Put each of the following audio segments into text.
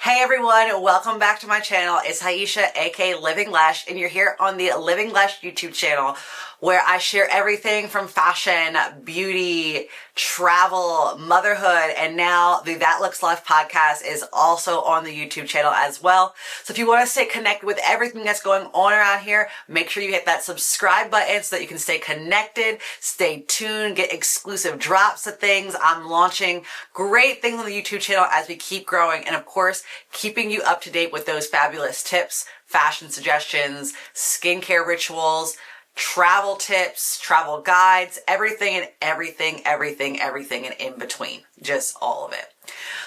Hey everyone, welcome back to my channel. It's Aisha, aka Living Lesh, and you're here on the Living Lesh YouTube channel where I share everything from fashion, beauty, travel, motherhood, and now the That Looks Life podcast is also on the YouTube channel as well. So if you want to stay connected with everything that's going on around here, make sure you hit that subscribe button so that you can stay connected, stay tuned, get exclusive drops of things. I'm launching great things on the YouTube channel as we keep growing, and of course, keeping you up to date with those fabulous tips, fashion suggestions, skincare rituals, travel tips, travel guides, everything and in between. Just all of it.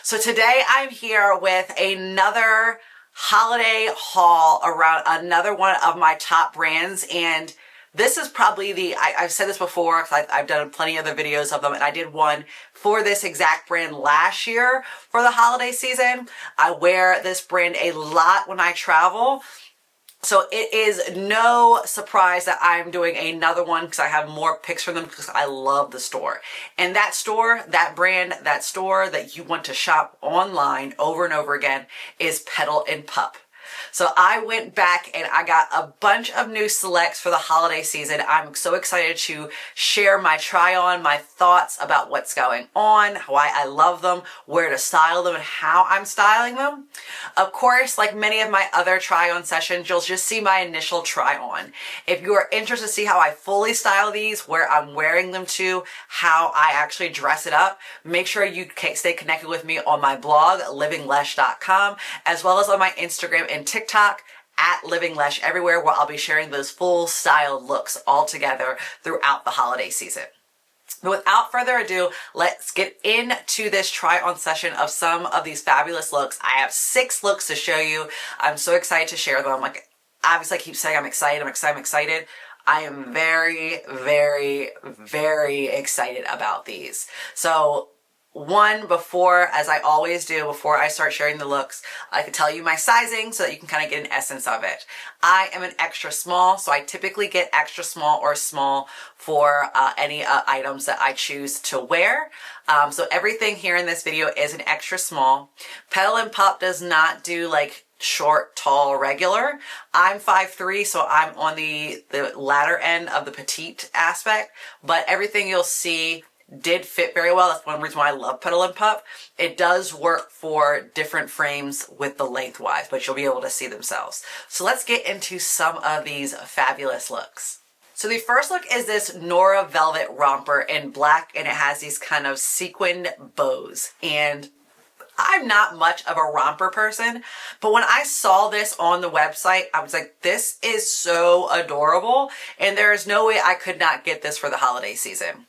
So today I'm here with another holiday haul around another one of my top brands, and this is probably I've said this before because I've done plenty of other videos of them, and I did one for this exact brand last year for the holiday season. I wear this brand a lot when I travel. So it is no surprise that I'm doing another one because I have more pics from them because I love the store. And that store, that brand, that store that you want to shop online over and over again is Petal Pup. So I went back and I got a bunch of new selects for the holiday season. I'm so excited to share my try on, my thoughts about what's going on, why I love them, where to style them, and how I'm styling them. Of course, like many of my other try on sessions, you'll just see my initial try on. If you are interested to see how I fully style these, where I'm wearing them to, how I actually dress it up, make sure you stay connected with me on my blog, livinglesh.com, as well as on my Instagram and TikTok at Living Lesh everywhere, where I'll be sharing those full styled looks all together throughout the holiday season. But without further ado, let's get into this try on session of some of these fabulous looks. I have 6 looks to show you. I'm so excited to share them. Like, obviously I keep saying I'm excited. I am very, very, very excited about these. So before, as I always do, before I start sharing the looks, I can tell you my sizing so that you can kind of get an essence of it. I am an extra small, so I typically get extra small or small for any items that I choose to wear. So everything here in this video is an extra small. Petal Pup does not do like short, tall, regular. I'm 5'3", so I'm on the latter end of the petite aspect, but everything you'll see did fit very well. That's one reason why I love Petal Pup. It does work for different frames with the lengthwise, but you'll be able to see themselves. So let's get into some of these fabulous looks. So the first look is this Nora Velvet romper in black, and it has these kind of sequined bows. And I'm not much of a romper person, but when I saw this on the website, I was like, this is so adorable, and there is no way I could not get this for the holiday season.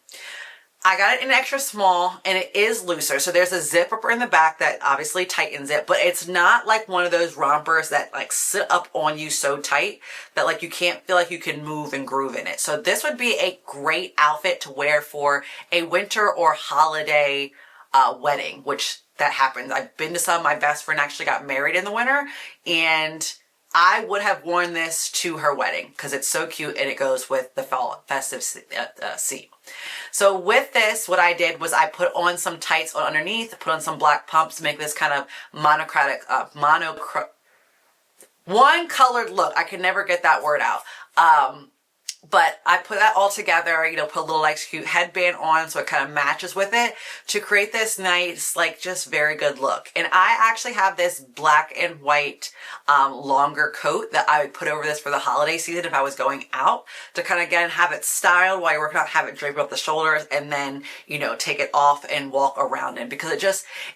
I got it in extra small, and it is looser. So there's a zipper in the back that obviously tightens it, but it's not like one of those rompers that like sit up on you so tight that like you can't feel like you can move and groove in it. So this would be a great outfit to wear for a winter or holiday wedding, which that happens. I've been to some. My best friend actually got married in the winter, and I would have worn this to her wedding because it's so cute and it goes with the festive scene. So with this, what I did was I put on some tights on underneath, put on some black pumps to make this kind of one colored look. I could never get that word out. But I put that all together, you know, put a little like cute headband on so it kind of matches with it to create this nice, like just very good look. And I actually have this black and white longer coat that I would put over this for the holiday season if I was going out, to kind of again have it styled while you're working out, have it draped up the shoulders, and then, you know, take it off and walk around in, because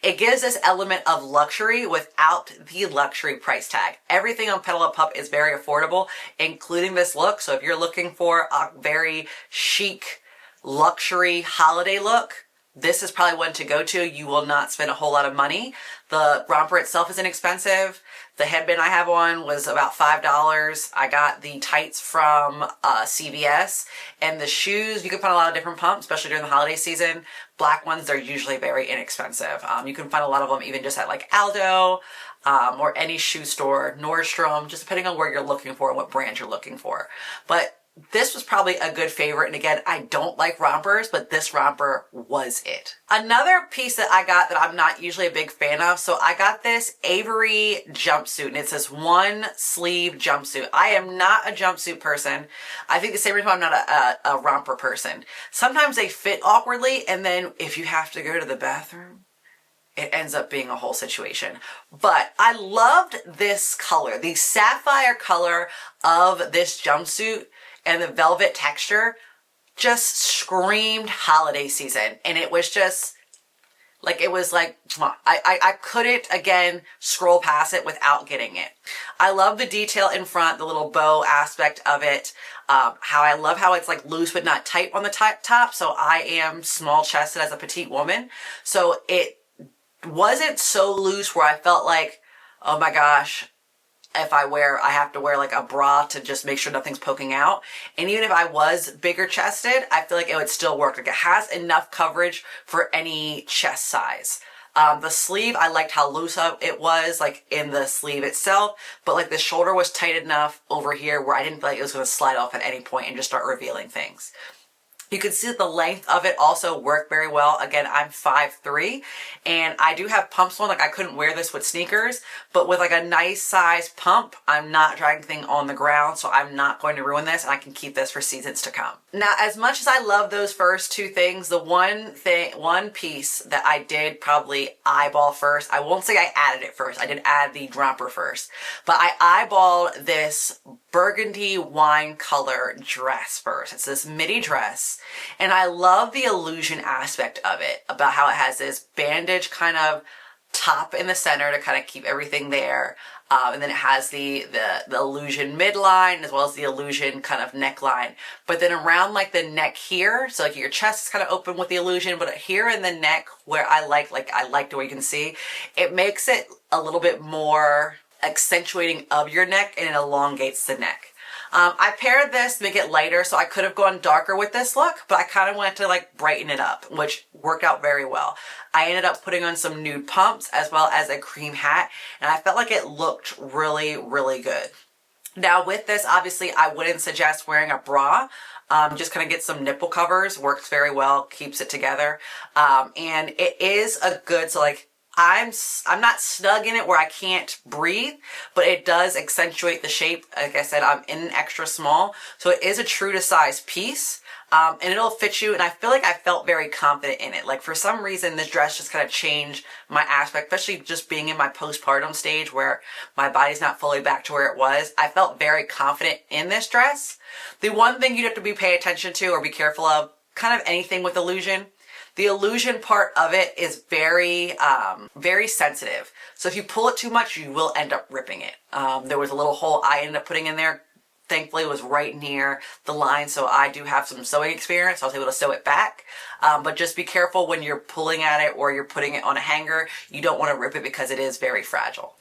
it gives this element of luxury without the luxury price tag. Everything on Petal Pup is very affordable, including this look. So if you're looking for a very chic, luxury holiday look, this is probably one to go to. You will not spend a whole lot of money. The romper itself is inexpensive. The headband I have on was about $5. I got the tights from CVS, and the shoes, you can find a lot of different pumps, especially during the holiday season. Black ones, they're usually very inexpensive. You can find a lot of them even just at like Aldo or any shoe store, Nordstrom, just depending on where you're looking for and what brand you're looking for. But this was probably a good favorite. And again, I don't like rompers, but this romper was it. Another piece that I got that I'm not usually a big fan of, so I got this Avery jumpsuit, and it's this one sleeve jumpsuit. I am not a jumpsuit person. I think the same reason I'm not a romper person. Sometimes they fit awkwardly, and then if you have to go to the bathroom, it ends up being a whole situation. But I loved this color, the sapphire color of this jumpsuit and the velvet texture just screamed holiday season. And it was just like, it was like, I couldn't, again, scroll past it without getting it. I love the detail in front, the little bow aspect of it. How I love how it's like loose but not tight on the top. So I am small chested as a petite woman. So it wasn't so loose where I felt like, oh my gosh, if I have to wear like a bra to just make sure nothing's poking out. And even if I was bigger chested, I feel like it would still work. Like it has enough coverage for any chest size. The sleeve, I liked how loose it was, like in the sleeve itself, but like the shoulder was tight enough over here where I didn't feel like it was going to slide off at any point and just start revealing things. You can see that the length of it also worked very well. Again, I'm 5'3", and I do have pumps on. Like I couldn't wear this with sneakers, but with like a nice size pump, I'm not dragging things on the ground, so I'm not going to ruin this, and I can keep this for seasons to come. Now, as much as I love those first two things, the one piece that I did probably eyeball first, I won't say I added it first. I did add the romper first, but I eyeballed this burgundy wine color dress first. It's this midi dress. And I love the illusion aspect of it, about how it has this bandage kind of top in the center to kind of keep everything there. And then it has the illusion midline as well as the illusion kind of neckline. But then around like the neck here, so like your chest is kind of open with the illusion, but here in the neck where I like the way you can see, it makes it a little bit more accentuating of your neck, and it elongates the neck. I paired this to make it lighter, so I could have gone darker with this look, but I kind of wanted to like brighten it up, which worked out very well. I ended up putting on some nude pumps as well as a cream hat, and I felt like it looked really, really good. Now with this, obviously I wouldn't suggest wearing a bra. Just kind of get some nipple covers, works very well, keeps it together. And it is a good, so like, I'm not snug in it where I can't breathe, but it does accentuate the shape. Like I said, I'm in an extra small, so it is a true to size piece, and it'll fit you, and I feel like I felt very confident in it. Like for some reason, this dress just kind of changed my aspect, especially just being in my postpartum stage where my body's not fully back to where it was. I felt very confident in this dress. The one thing you'd have to be paying attention to or be careful of, kind of anything with illusion, the illusion part of it is very, very sensitive. So if you pull it too much, you will end up ripping it. There was a little hole I ended up putting in there. Thankfully, it was right near the line, so I do have some sewing experience. So I was able to sew it back. But just be careful when you're pulling at it or you're putting it on a hanger. You don't want to rip it because it is very fragile.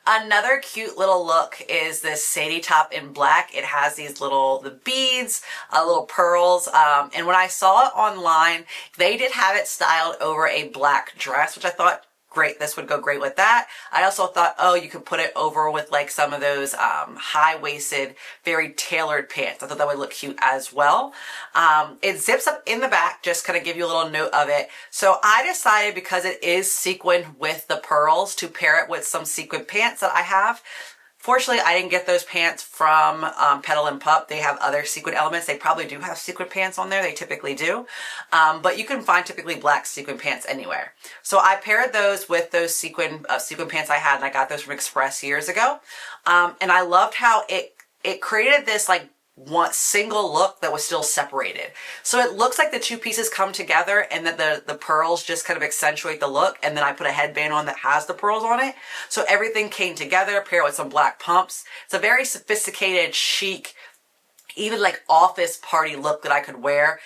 Another cute little look is this Sadie top in black. It has these the beads, little pearls. And when I saw it online, they did have it styled over a black dress, which I thought, great, this would go great with that. I also thought, oh, you could put it over with like some of those high-waisted, very tailored pants. I thought that would look cute as well. It zips up in the back, just kind of give you a little note of it. So I decided, because it is sequined with the pearls, to pair it with some sequin pants that I have. Fortunately, I didn't get those pants from Petal Pup. They have other sequin elements. They probably do have sequin pants on there. They typically do. But you can find typically black sequin pants anywhere. So I paired those with those sequin pants I had, and I got those from Express years ago. And I loved how it created this like one single look that was still separated. So it looks like the two pieces come together and that the pearls just kind of accentuate the look, and then I put a headband on that has the pearls on it. So everything came together, paired with some black pumps. It's a very sophisticated, chic, even like office party look that I could wear.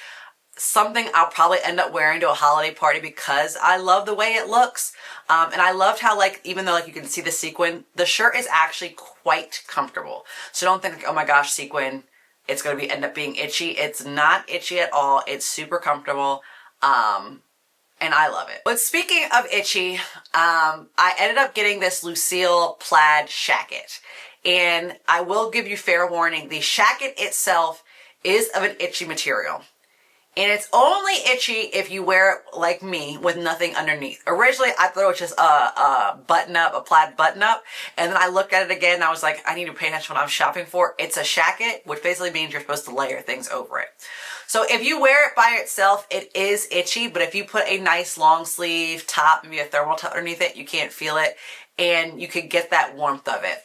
Something I'll probably end up wearing to a holiday party because I love the way it looks. And I loved how, like, even though like you can see the sequin, the shirt is actually quite comfortable. So don't think like, oh my gosh, sequin, it's going to end up being itchy. It's not itchy at all. It's super comfortable. And I love it. But speaking of itchy, I ended up getting this Lucille plaid shacket. And I will give you fair warning, the shacket itself is of an itchy material. And it's only itchy if you wear it like me with nothing underneath. Originally, I thought it was just a button-up, a plaid button-up. And then I looked at it again and I was like, I need to pay attention to what I'm shopping for. It's a shacket, which basically means you're supposed to layer things over it. So if you wear it by itself, it is itchy. But if you put a nice long sleeve top, maybe a thermal top underneath it, you can't feel it. And you could get that warmth of it.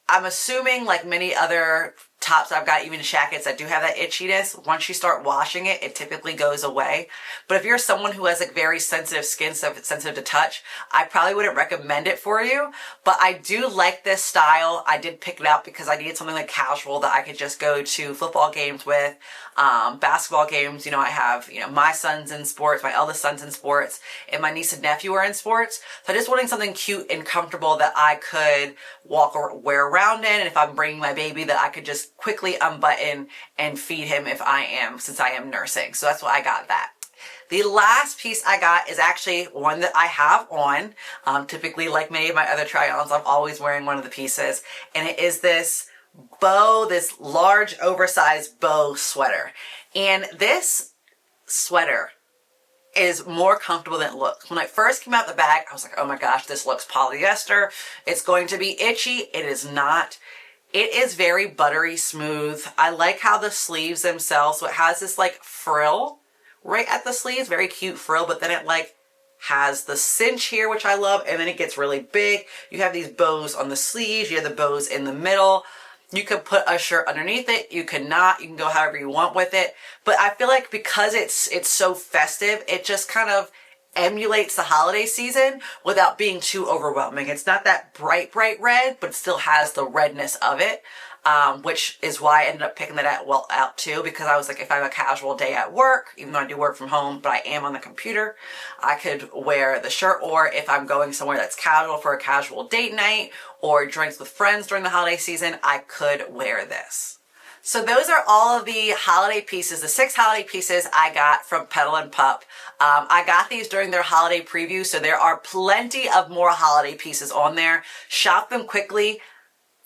I'm assuming, like many other tops I've got, even shackets that do have that itchiness, once you start washing it, it typically goes away. But if you're someone who has like very sensitive skin, sensitive to touch, I probably wouldn't recommend it for you. But I do like this style. I did pick it up because I needed something like casual that I could just go to football games with, basketball games. You know, I have, my son's in sports, my eldest son's in sports, and my niece and nephew are in sports. So I just wanted something cute and comfortable that I could walk or wear around in. And if I'm bringing my baby, that I could just quickly unbutton and feed him since I am nursing. So that's why I got that. The last piece I got is actually one that I have on. Typically, like many of my other try-ons, I'm always wearing one of the pieces. And it is this this large oversized bow sweater. And this sweater is more comfortable than it looks. When I first came out the bag, I was like, oh my gosh, this looks polyester. It's going to be itchy. It is not. It is very buttery smooth. I like how the sleeves themselves, so it has this like frill right at the sleeves, very cute frill, but then it like has the cinch here, which I love, and then it gets really big. You have these bows on the sleeves, you have the bows in the middle. You could put a shirt underneath it. You can not. You can go however you want with it. But I feel like because it's so festive, it just kind of emulates the holiday season without being too overwhelming. It's not that bright red, but it still has the redness of it, which is why I ended up picking that out too, because I was like, if I have a casual day at work, even though I do work from home, but I am on the computer, I could wear the shirt. Or if I'm going somewhere that's casual for a casual date night or drinks with friends during the holiday season, I could wear this. So those are all of the holiday pieces, the 6 holiday pieces I got from Petal Pup. I got these during their holiday preview, so there are plenty of more holiday pieces on there. Shop them quickly.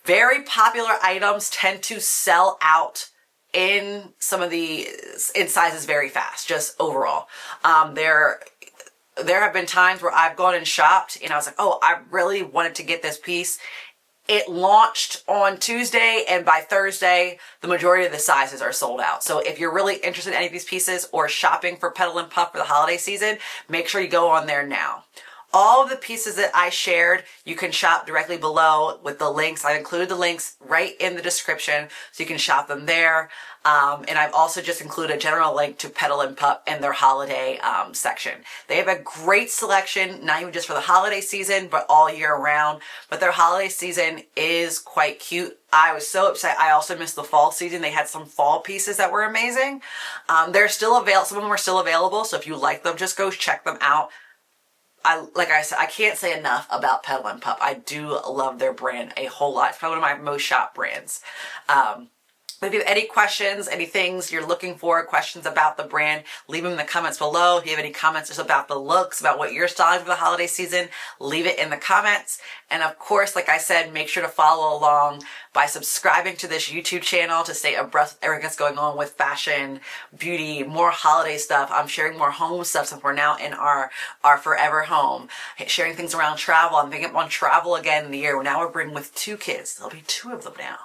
Very popular items tend to sell out in sizes very fast, just overall. There have been times where I've gone and shopped and I was like, oh, I really wanted to get this piece. It launched on Tuesday, and by Thursday, the majority of the sizes are sold out. So if you're really interested in any of these pieces or shopping for Petal Pup for the holiday season, make sure you go on there now. All of the pieces that I shared, you can shop directly below with the links. I included the links right in the description, so you can shop them there. And I've also just included a general link to Petal Pup and their holiday section. They have a great selection, not even just for the holiday season, but all year round. But their holiday season is quite cute. I was so upset. I also missed the fall season. They had some fall pieces that were amazing. They're still available. Some of them are still available. So if you like them, just go check them out. Like I said, I can't say enough about Petal Pup. I do love their brand a whole lot. It's probably one of my most shopped brands. But if you have any questions, any things you're looking for, questions about the brand, leave them in the comments below. If you have any comments just about the looks, about what you're styling for the holiday season, leave it in the comments. And of course, like I said, make sure to follow along by subscribing to this YouTube channel to stay abreast with everything that's going on with fashion, beauty, more holiday stuff. I'm sharing more home stuff since we're now in our forever home. Sharing things around travel. I'm thinking on travel again in the year. Now we're bringing with 2 kids. There'll be 2 of them now.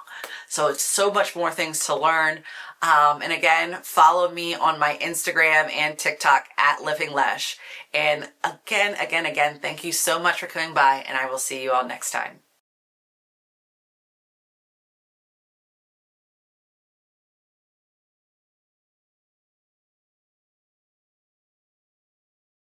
So it's so much more things to learn. And again, follow me on my Instagram and TikTok at Living Lesh. And again, thank you so much for coming by, and I will see you all next time.